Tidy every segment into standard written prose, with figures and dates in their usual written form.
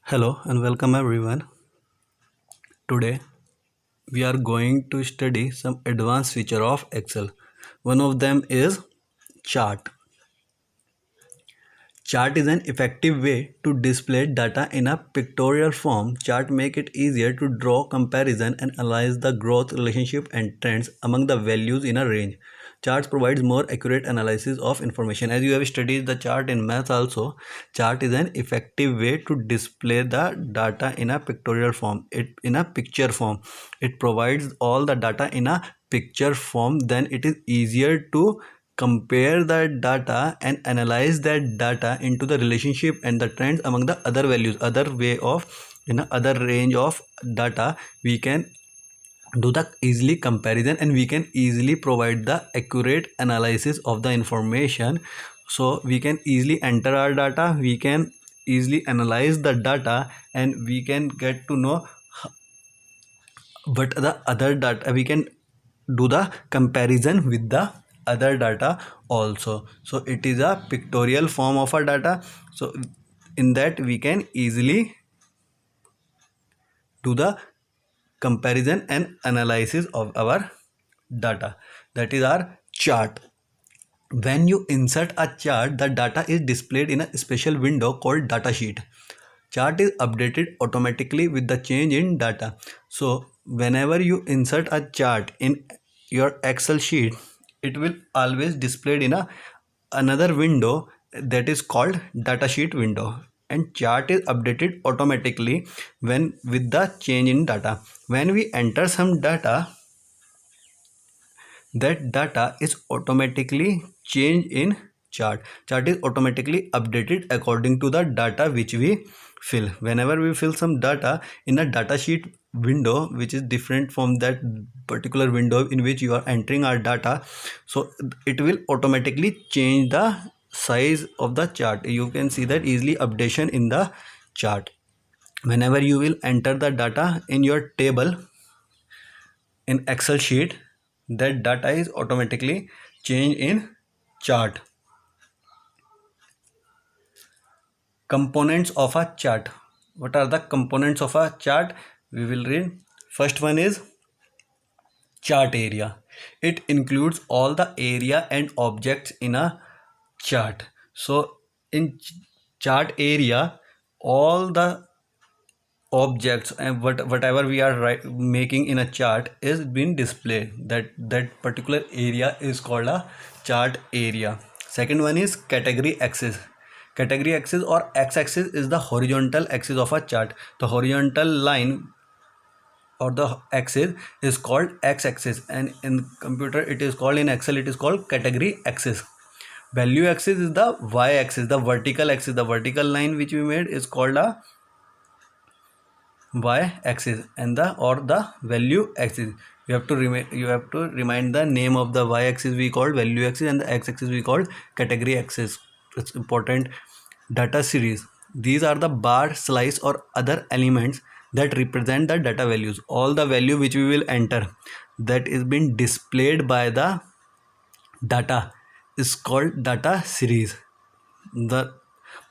Hello and welcome everyone. Today we are going to study some advanced feature of Excel. One of them is chart. Chart is an effective way to display data in a pictorial form. Chart make it easier to draw comparison and analyze the growth, relationship and trends among the values in a range. Charts provides more accurate analysis of information. As you have studied the chart in math also, chart is an effective way to display the data in a pictorial form. It in a picture form. It provides all the data in a picture form. Then it is easier to compare that data and analyze that data into the relationship and the trends among the other values, other way of other range of data. We can do the easily comparison and we can easily provide the accurate analysis of the information. So we can easily enter our data, we can easily analyze the data, and we can get to know what the other data. We can do the comparison with the other data also. So it is a pictorial form of a data. So in that we can easily do the comparison and analysis of our data. That is our chart. When you insert a chart, the data is displayed in a special window called datasheet. Chart is updated automatically with the change in data. So whenever you insert a chart in your Excel sheet, it will always displayed in a another window that is called datasheet window, and chart is updated automatically when with the change in data. When we enter some data, that data is automatically changed in chart is automatically updated according to the data which we fill. Whenever we fill some data in a data sheet window which is different from that particular window in which you are entering our data, so it will automatically change the size of the chart. You can see that easily updation in the chart. Whenever you will enter the data in your table in Excel sheet, that data is automatically changed in chart. Components of a chart. What are the components of a chart? We will read. First one is chart area. It includes all the area and objects in a chart. So in chart area, all the objects and whatever we are making in a chart is being displayed. That particular area is called a chart area. Second one is category axis. Category axis or x-axis is the horizontal axis of a chart. The horizontal line or the axis is called x-axis, and in computer it is called, in Excel it is called category axis. Value axis is the y-axis, the vertical axis. The vertical line which we made is called a y-axis, and the value axis. You have to remind the name of the y-axis we called value axis, and the x-axis we called category axis. It's important. Data series. These are the bar, slice or other elements that represent the data values. All the value which we will enter that is being displayed by the data is called data series. The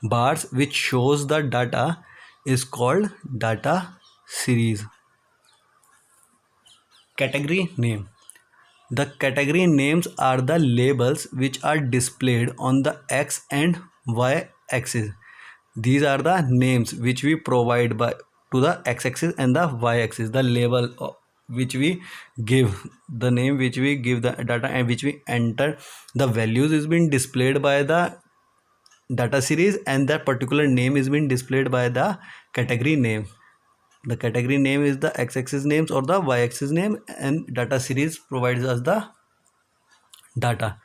bars which shows the data is called data series. Category name. The category names are the labels which are displayed on the x and y axis. These are the names which we provide by to the x-axis and the y-axis. The label which we give, the name which we give the data and which we enter the values is being displayed by the data series, and that particular name is being displayed by the category name. The category name is the x-axis names or the y-axis name, and data series provides us the data.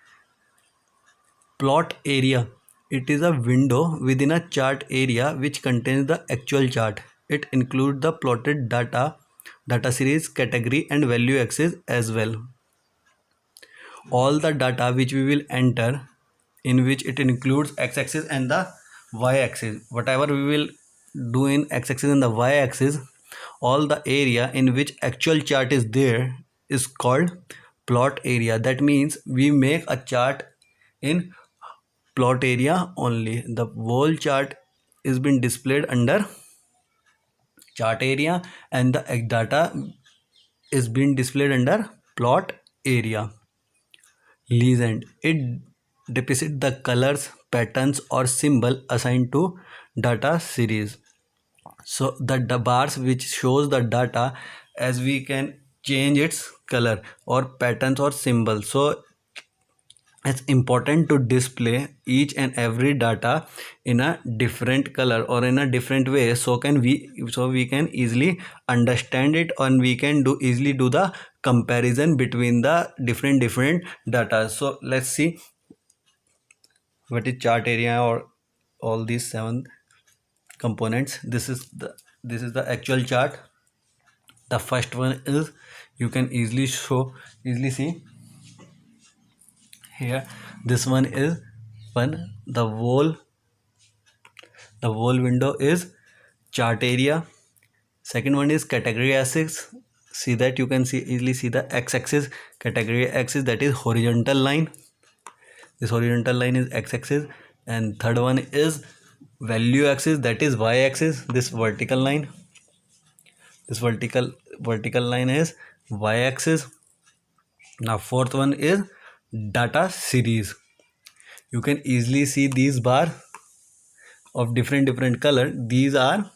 Plot area. It is a window within a chart area which contains the actual chart. It includes the plotted data series, category and value axis as well. All the data which we will enter, in which it includes x-axis and the y-axis. Whatever we will do in x-axis and the y-axis, all the area in which actual chart is there is called plot area. That means we make a chart in plot area only. The whole chart is being displayed under chart area, and the data is being displayed under plot area. Legend, it depicts the colors, patterns or symbol assigned to data series. So the bars which shows the data, as we can change its color or patterns or symbol. So it's important to display each and every data in a different color or in a different way, so we can easily understand it, and we can easily do the comparison between the different data. So let's see what is chart area or all these 7 components. This is the actual chart. The first one is, you can easily see here. This one is the whole window is chart area. Second one is category axis. See that you can easily see the x-axis, category axis, that is horizontal line. This horizontal line is x-axis. And third one is value axis, that is y-axis. This vertical line line is y-axis. Now fourth one is data series. You can easily see these bar of different color. These are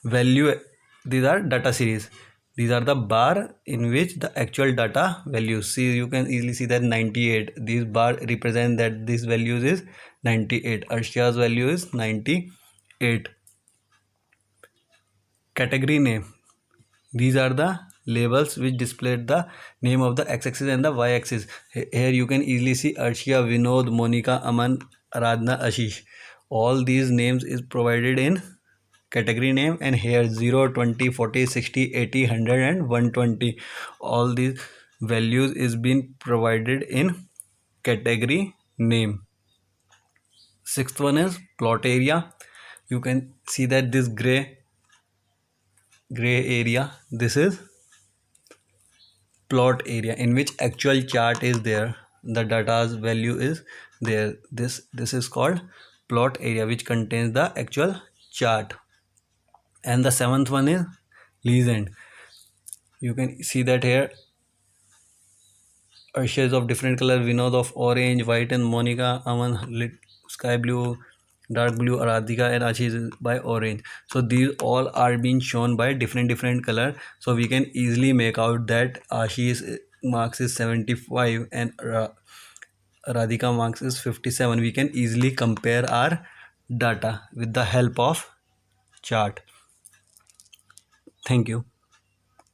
data series. These are the bar in which the actual data values. See, you can easily see that 98. These bar represent that this values is 98. Arshiya's value is 98. Category name. These are the labels which display the name of the x-axis and the y-axis. Here you can easily see Arshiya, Vinod, Monica, Aman, Aradhna, Ashish. All these names is provided in category name, and here 0, 20, 40, 60, 80, 100 and 120. All these values is being provided in category name. Sixth one is plot area. You can see that this gray area, this is plot area in which actual chart is there, the data's value is there. This is called plot area, which contains the actual chart. And the seventh one is legend. You can see that here shades of different color: Vinod of orange, white, and Monica, Aman sky blue, dark blue, Aradhika and Ashish by orange. So these all are being shown by different color. So we can easily make out that Ashish marks is 75 and Radhika marks is 57. We can easily compare our data with the help of chart. Thank you.